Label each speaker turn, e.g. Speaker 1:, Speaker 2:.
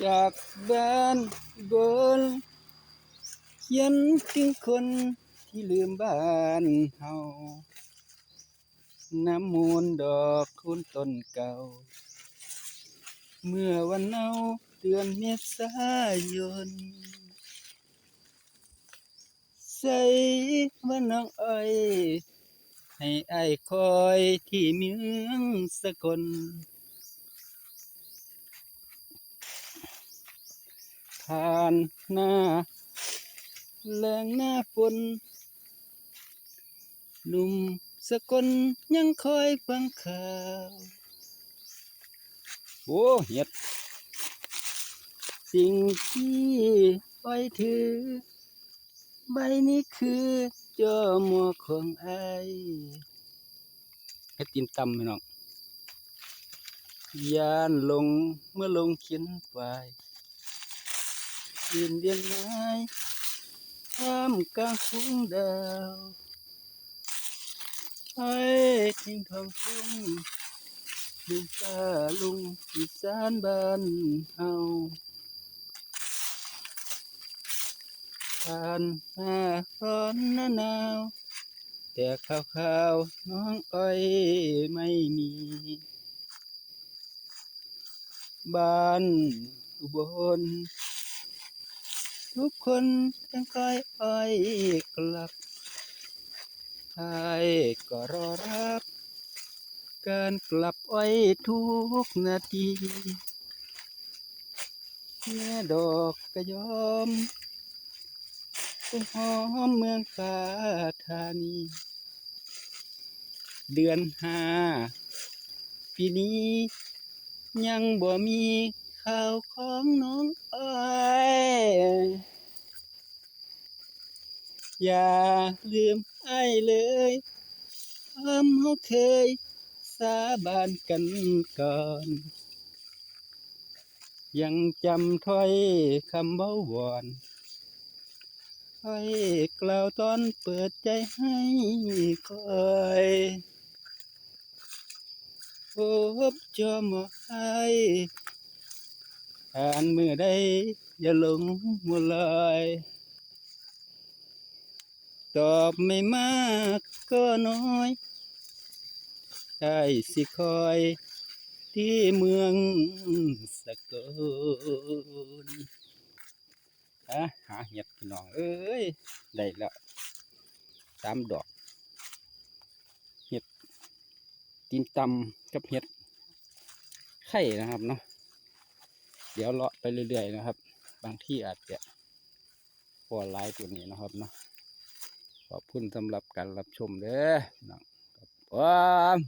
Speaker 1: จากบ้านบนเขียนถึงคนที่ลืมบ้านเฮาน้ำมูลดอกคูณต้นเก่าเมื่อวันเนาเดือนเมษายนใส่ว่าน้องอ้อยให้อ้ายคอยที่เมืองสกลผ่านหน้าแรงหน้าฝนหนุ่มสกลยังคอยฟังข่าวโอ้เห็ดสิ่งที่อ้อยถือใบนี้คือจอหมวกของอ้ายเฮ็ดตีนตำพี่น้องยานลงเมื่อลงเขียนฝ่ายยืนเรียงไม้ท่ามกลางฝูงดาวไอ้ทิ้งทองฟุ้งลืมตาลุงอีสานบ้านเฮาผ่านหน้าร้อนหน้าหนาวแต่ข่าวน้องอ้อยไม่มีบ้านอุบลทุกคนยังคอยอ้อยกลับไอ้ก็รอรับการกลับอ้อยทุกนาทีแม่ดอกกระยอมหอมเมืองฟ้าธานีเดือนห้าปีนี้ยังบ่มีข่าวของน้องอ้อยอย่าลืมไอ้เลยเขาเคยสาบานกันก่อนยังจำถ้อยคำเว้าวอนถ้อยกล่าวตอนเปิดใจให้คอยพบจอมอไออ่านมือใดอย่าหลงมัวลอยตอบไม่มากก็น้อยได้สิคอยที่เมืองสกลหาเห็ดพี่น้องเอ้ยได้แล้ว3 ดอกเห็ดตีนตำกับเห็ดไข่นะครับเนาะเดี๋ยวเลาะไปเรื่อยๆนะครับบางที่อาจจะพอหลายตัวนี้นะครับเนาะขอบคุณสำหรับการรับชมเด้อน้องครับ